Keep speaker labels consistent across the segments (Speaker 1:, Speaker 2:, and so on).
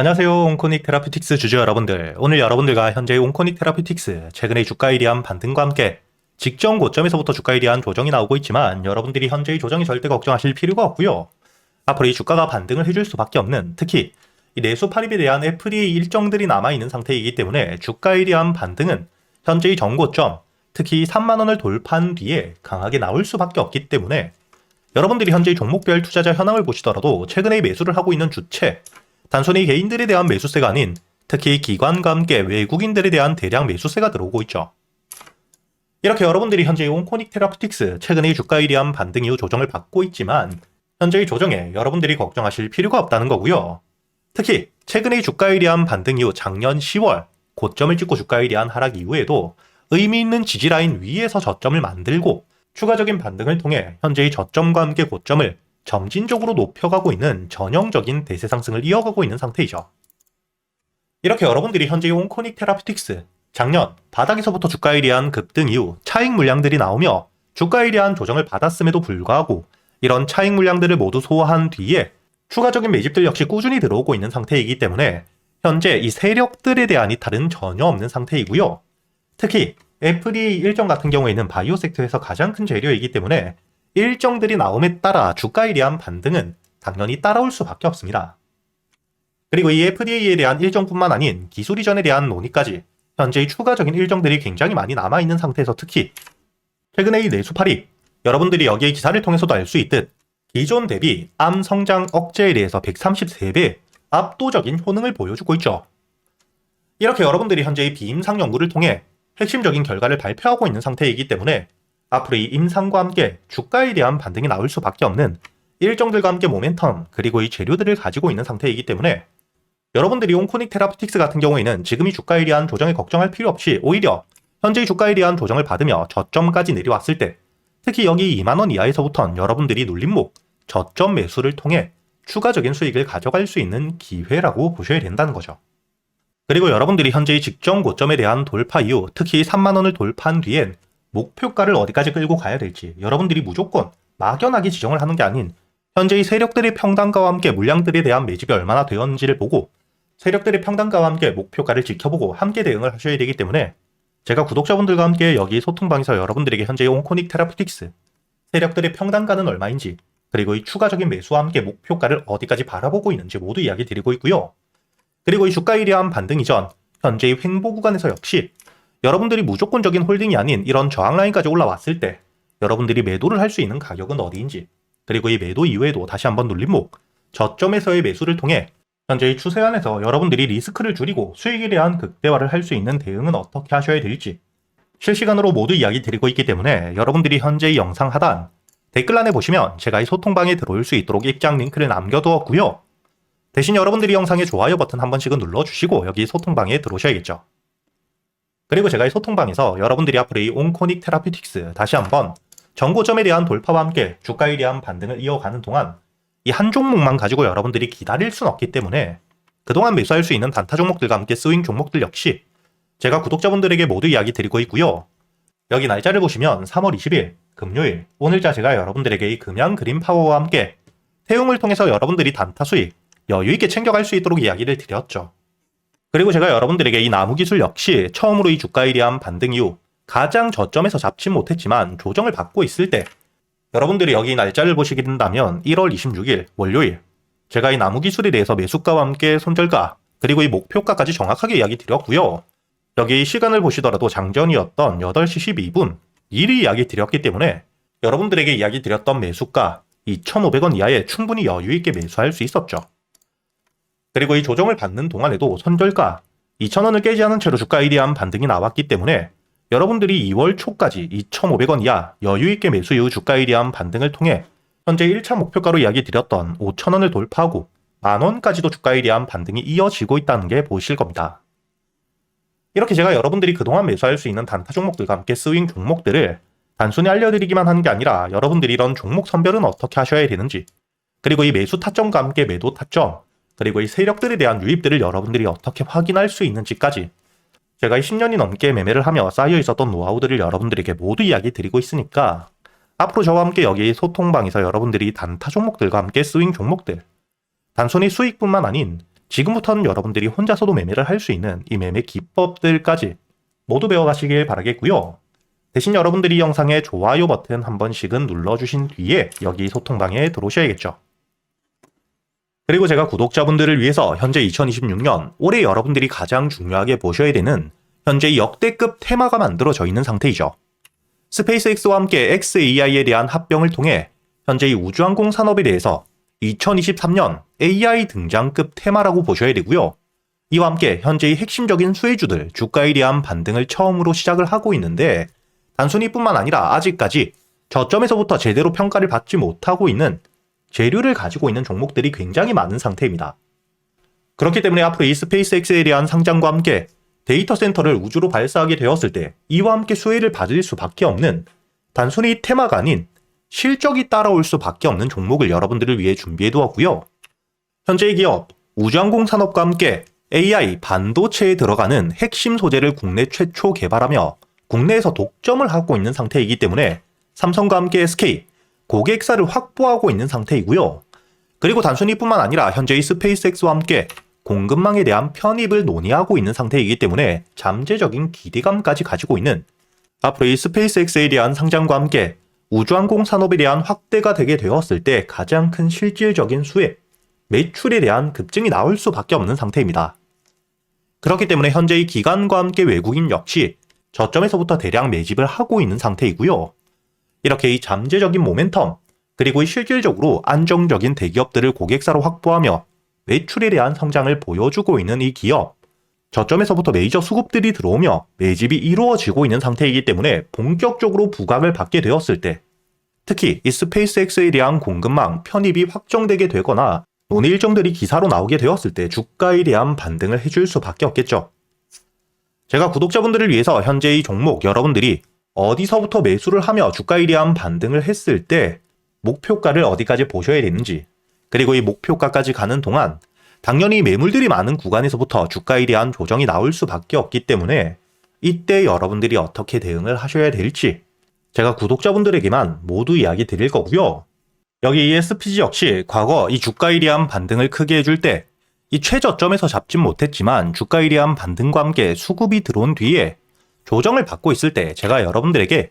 Speaker 1: 안녕하세요. 온코닉 테라피틱스 주주 여러분들. 오늘 여러분들과 현재의 온코닉 테라피틱스 최근의 주가에 대한 반등과 함께 직전 고점에서부터 주가에 대한 조정이 나오고 있지만 여러분들이 현재의 조정이 절대 걱정하실 필요가 없고요. 앞으로 이 주가가 반등을 해줄 수밖에 없는, 특히 이 내수 팔입에 대한 FTA 일정들이 남아있는 상태이기 때문에 주가에 대한 반등은 현재의 전고점, 특히 3만원을 돌파한 뒤에 강하게 나올 수밖에 없기 때문에 여러분들이 현재의 종목별 투자자 현황을 보시더라도 최근에 매수를 하고 있는 주체, 단순히 개인들에 대한 매수세가 아닌 특히 기관과 함께 외국인들에 대한 대량 매수세가 들어오고 있죠. 이렇게 여러분들이 현재의 온코닉 테라피틱스 최근의 주가에 대한 반등 이후 조정을 받고 있지만 현재의 조정에 여러분들이 걱정하실 필요가 없다는 거고요. 특히 최근의 주가에 대한 반등 이후 작년 10월 고점을 찍고 주가에 대한 하락 이후에도 의미 있는 지지라인 위에서 저점을 만들고 추가적인 반등을 통해 현재의 저점과 함께 고점을 점진적으로 높여가고 있는 전형적인 대세 상승을 이어가고 있는 상태이죠. 이렇게 여러분들이 현재의 온코닉 테라피틱스 작년 바닥에서부터 주가에 대한 급등 이후 차익 물량들이 나오며 주가에 대한 조정을 받았음에도 불구하고 이런 차익 물량들을 모두 소화한 뒤에 추가적인 매집들 역시 꾸준히 들어오고 있는 상태이기 때문에 현재 이 세력들에 대한 이탈은 전혀 없는 상태이고요. 특히 FDA 일정 같은 경우에는 바이오 섹터에서 가장 큰 재료이기 때문에 일정들이 나옴에 따라 주가에 대한 반등은 당연히 따라올 수밖에 없습니다. 그리고 이 FDA에 대한 일정뿐만 아닌 기술 이전에 대한 논의까지 현재의 추가적인 일정들이 굉장히 많이 남아있는 상태에서 특히 최근의 이 내수 팔입, 여러분들이 여기에 기사를 통해서도 알 수 있듯 기존 대비 암 성장 억제에 대해서 133배 압도적인 효능을 보여주고 있죠. 이렇게 여러분들이 현재의 비임상 연구를 통해 핵심적인 결과를 발표하고 있는 상태이기 때문에 앞으로 이 임상과 함께 주가에 대한 반등이 나올 수밖에 없는 일정들과 함께 모멘텀 그리고 이 재료들을 가지고 있는 상태이기 때문에 여러분들이 온코닉 테라피틱스 같은 경우에는 지금 이 주가에 대한 조정에 걱정할 필요 없이 오히려 현재의 주가에 대한 조정을 받으며 저점까지 내려왔을 때 특히 여기 2만원 이하에서부터는 여러분들이 눌림목 저점 매수를 통해 추가적인 수익을 가져갈 수 있는 기회라고 보셔야 된다는 거죠. 그리고 여러분들이 현재의 직전 고점에 대한 돌파 이후 특히 3만원을 돌파한 뒤엔 목표가를 어디까지 끌고 가야 될지 여러분들이 무조건 막연하게 지정을 하는 게 아닌 현재의 세력들의 평단가와 함께 물량들에 대한 매집이 얼마나 되었는지를 보고 세력들의 평단가와 함께 목표가를 지켜보고 함께 대응을 하셔야 되기 때문에 제가 구독자분들과 함께 여기 소통방에서 여러분들에게 현재의 온코닉 테라피틱스 세력들의 평단가는 얼마인지 그리고 이 추가적인 매수와 함께 목표가를 어디까지 바라보고 있는지 모두 이야기 드리고 있고요. 그리고 이 주가에 대한 반등 이전 현재의 횡보 구간에서 역시 여러분들이 무조건적인 홀딩이 아닌 이런 저항 라인까지 올라왔을 때 여러분들이 매도를 할 수 있는 가격은 어디인지 그리고 이 매도 이후에도 다시 한번 눌림목 저점에서의 매수를 통해 현재의 추세 안에서 여러분들이 리스크를 줄이고 수익에 대한 극대화를 할 수 있는 대응은 어떻게 하셔야 될지 실시간으로 모두 이야기 드리고 있기 때문에 여러분들이 현재의 영상 하단 댓글란에 보시면 제가 이 소통방에 들어올 수 있도록 입장 링크를 남겨두었고요. 대신 여러분들이 영상에 좋아요 버튼 한 번씩은 눌러주시고 여기 소통방에 들어오셔야겠죠. 그리고 제가 이 소통방에서 여러분들이 앞으로 이 온코닉 테라피틱스 다시 한번 전고점에 대한 돌파와 함께 주가에 대한 반등을 이어가는 동안 이 한 종목만 가지고 여러분들이 기다릴 순 없기 때문에 그동안 매수할 수 있는 단타 종목들과 함께 스윙 종목들 역시 제가 구독자분들에게 모두 이야기 드리고 있고요. 여기 날짜를 보시면 3월 20일 금요일 오늘자 제가 여러분들에게 이 금양 그린 파워와 함께 태움을 통해서 여러분들이 단타 수익 여유있게 챙겨갈 수 있도록 이야기를 드렸죠. 그리고 제가 여러분들에게 이 나무기술 역시 처음으로 이 주가에 대한 반등 이후 가장 저점에서 잡진 못했지만 조정을 받고 있을 때 여러분들이 여기 날짜를 보시게 된다면 1월 26일 월요일 제가 이 나무기술에 대해서 매수가와 함께 손절가 그리고 이 목표가까지 정확하게 이야기 드렸고요. 여기 시간을 보시더라도 장전이었던 8시 12분 미리 이야기 드렸기 때문에 여러분들에게 이야기 드렸던 매수가 2,500원 이하에 충분히 여유있게 매수할 수 있었죠. 그리고 이 조정을 받는 동안에도 손절가 2,000원을 깨지 않은 채로 주가에 대한 반등이 나왔기 때문에 여러분들이 2월 초까지 2,500원 이하 여유있게 매수 이후 주가에 대한 반등을 통해 현재 1차 목표가로 이야기 드렸던 5,000원을 돌파하고 만원까지도 주가에 대한 반등이 이어지고 있다는 게 보이실 겁니다. 이렇게 제가 여러분들이 그동안 매수할 수 있는 단타 종목들과 함께 스윙 종목들을 단순히 알려드리기만 하는 게 아니라 여러분들이 이런 종목 선별은 어떻게 하셔야 되는지 그리고 이 매수 타점과 함께 매도 타점 그리고 이 세력들에 대한 유입들을 여러분들이 어떻게 확인할 수 있는지까지 제가 이 10년이 넘게 매매를 하며 쌓여 있었던 노하우들을 여러분들에게 모두 이야기 드리고 있으니까 앞으로 저와 함께 여기 소통방에서 여러분들이 단타 종목들과 함께 스윙 종목들 단순히 수익뿐만 아닌 지금부터는 여러분들이 혼자서도 매매를 할 수 있는 이 매매 기법들까지 모두 배워가시길 바라겠고요. 대신 여러분들이 이 영상에 좋아요 버튼 한 번씩은 눌러주신 뒤에 여기 소통방에 들어오셔야겠죠. 그리고 제가 구독자분들을 위해서 현재 2026년 올해 여러분들이 가장 중요하게 보셔야 되는 현재 역대급 테마가 만들어져 있는 상태이죠. 스페이스X와 함께 xAI에 대한 합병을 통해 현재 이 우주항공 산업에 대해서 2023년 AI 등장급 테마라고 보셔야 되고요. 이와 함께 현재의 핵심적인 수혜주들 주가에 대한 반등을 처음으로 시작을 하고 있는데 단순히 뿐만 아니라 아직까지 저점에서부터 제대로 평가를 받지 못하고 있는 재료를 가지고 있는 종목들이 굉장히 많은 상태입니다. 그렇기 때문에 앞으로 이 스페이스X에 대한 상장과 함께 데이터 센터를 우주로 발사하게 되었을 때 이와 함께 수혜를 받을 수밖에 없는 단순히 테마가 아닌 실적이 따라올 수밖에 없는 종목을 여러분들을 위해 준비해 두었고요. 현재의 기업 우주항공 산업과 함께 AI 반도체에 들어가는 핵심 소재를 국내 최초 개발하며 국내에서 독점을 하고 있는 상태이기 때문에 삼성과 함께 SK 고객사를 확보하고 있는 상태이고요. 그리고 단순히 뿐만 아니라 현재의 스페이스X와 함께 공급망에 대한 편입을 논의하고 있는 상태이기 때문에 잠재적인 기대감까지 가지고 있는 앞으로 이 스페이스X에 대한 상장과 함께 우주항공 산업에 대한 확대가 되게 되었을 때 가장 큰 실질적인 수혜, 매출에 대한 급증이 나올 수밖에 없는 상태입니다. 그렇기 때문에 현재의 기관과 함께 외국인 역시 저점에서부터 대량 매집을 하고 있는 상태이고요. 이렇게 이 잠재적인 모멘텀, 그리고 실질적으로 안정적인 대기업들을 고객사로 확보하며 매출에 대한 성장을 보여주고 있는 이 기업, 저점에서부터 메이저 수급들이 들어오며 매집이 이루어지고 있는 상태이기 때문에 본격적으로 부각을 받게 되었을 때 특히 이 스페이스X에 대한 공급망 편입이 확정되게 되거나 논의 일정들이 기사로 나오게 되었을 때 주가에 대한 반등을 해줄 수밖에 없겠죠. 제가 구독자분들을 위해서 현재 이 종목 여러분들이 어디서부터 매수를 하며 주가에 대한 반등을 했을 때 목표가를 어디까지 보셔야 되는지, 그리고 이 목표가까지 가는 동안 당연히 매물들이 많은 구간에서부터 주가에 대한 조정이 나올 수밖에 없기 때문에 이때 여러분들이 어떻게 대응을 하셔야 될지 제가 구독자분들에게만 모두 이야기 드릴 거고요. 여기 이 SPG 역시 과거 이 주가에 대한 반등을 크게 해줄 때 이 최저점에서 잡진 못했지만 주가에 대한 반등과 함께 수급이 들어온 뒤에 조정을 받고 있을 때 제가 여러분들에게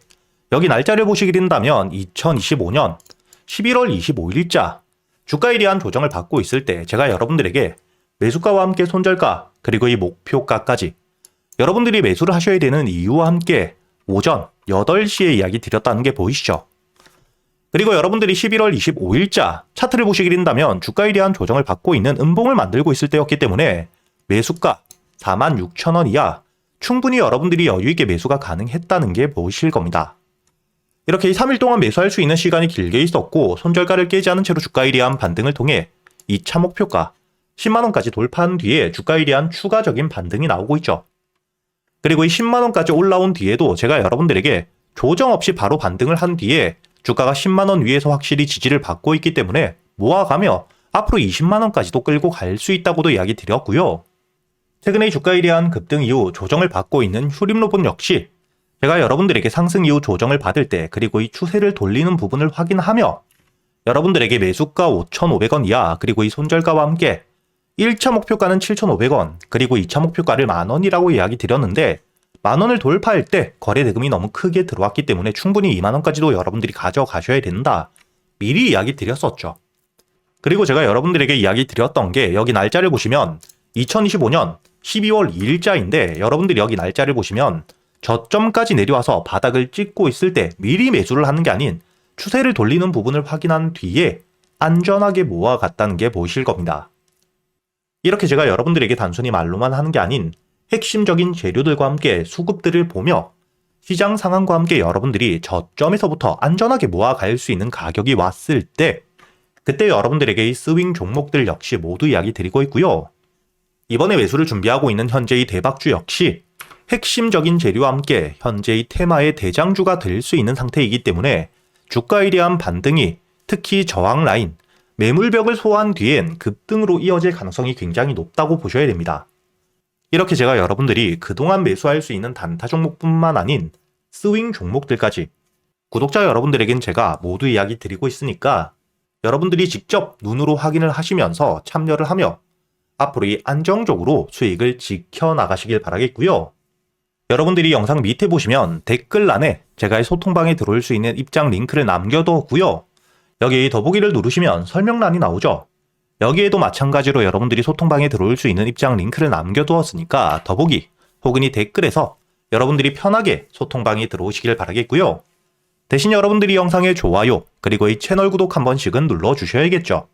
Speaker 1: 여기 날짜를 보시게 된다면 2025년 11월 25일자 주가에 대한 조정을 받고 있을 때 제가 여러분들에게 매수가와 함께 손절가 그리고 이 목표가까지 여러분들이 매수를 하셔야 되는 이유와 함께 오전 8시에 이야기 드렸다는 게 보이시죠? 그리고 여러분들이 11월 25일자 차트를 보시게 된다면 주가에 대한 조정을 받고 있는 음봉을 만들고 있을 때였기 때문에 매수가 46,000원 이하 충분히 여러분들이 여유있게 매수가 가능했다는 게 보이실 겁니다. 이렇게 3일 동안 매수할 수 있는 시간이 길게 있었고 손절가를 깨지 않은 채로 주가에 대한 반등을 통해 2차 목표가 10만원까지 돌파한 뒤에 주가에 대한 추가적인 반등이 나오고 있죠. 그리고 이 10만원까지 올라온 뒤에도 제가 여러분들에게 조정 없이 바로 반등을 한 뒤에 주가가 10만원 위에서 확실히 지지를 받고 있기 때문에 모아가며 앞으로 20만원까지도 끌고 갈 수 있다고도 이야기 드렸고요. 최근에 주가에 대한 급등 이후 조정을 받고 있는 휴림로봇 역시 제가 여러분들에게 상승 이후 조정을 받을 때 그리고 이 추세를 돌리는 부분을 확인하며 여러분들에게 매수가 5,500원 이하 그리고 이 손절가와 함께 1차 목표가는 7,500원 그리고 2차 목표가를 만원이라고 이야기 드렸는데 만원을 돌파할 때 거래 대금이 너무 크게 들어왔기 때문에 충분히 2만원까지도 여러분들이 가져가셔야 된다. 미리 이야기 드렸었죠. 그리고 제가 여러분들에게 이야기 드렸던 게 여기 날짜를 보시면 2025년 12월 2일자인데 여러분들이 여기 날짜를 보시면 저점까지 내려와서 바닥을 찍고 있을 때 미리 매수를 하는 게 아닌 추세를 돌리는 부분을 확인한 뒤에 안전하게 모아갔다는 게 보이실 겁니다. 이렇게 제가 여러분들에게 단순히 말로만 하는 게 아닌 핵심적인 재료들과 함께 수급들을 보며 시장 상황과 함께 여러분들이 저점에서부터 안전하게 모아갈 수 있는 가격이 왔을 때 그때 여러분들에게 이 스윙 종목들 역시 모두 이야기 드리고 있고요. 이번에 매수를 준비하고 있는 현재의 대박주 역시 핵심적인 재료와 함께 현재의 테마의 대장주가 될 수 있는 상태이기 때문에 주가에 대한 반등이 특히 저항 라인, 매물벽을 소화한 뒤엔 급등으로 이어질 가능성이 굉장히 높다고 보셔야 됩니다. 이렇게 제가 여러분들이 그동안 매수할 수 있는 단타 종목뿐만 아닌 스윙 종목들까지 구독자 여러분들에겐 제가 모두 이야기 드리고 있으니까 여러분들이 직접 눈으로 확인을 하시면서 참여를 하며 앞으로 이 안정적으로 수익을 지켜나가시길 바라겠고요. 여러분들이 영상 밑에 보시면 댓글란에 제가 소통방에 들어올 수 있는 입장 링크를 남겨뒀고요. 여기 더보기를 누르시면 설명란이 나오죠. 여기에도 마찬가지로 여러분들이 소통방에 들어올 수 있는 입장 링크를 남겨두었으니까 더보기 혹은 이 댓글에서 여러분들이 편하게 소통방에 들어오시길 바라겠고요. 대신 여러분들이 영상의 좋아요 그리고 이 채널 구독 한 번씩은 눌러주셔야겠죠.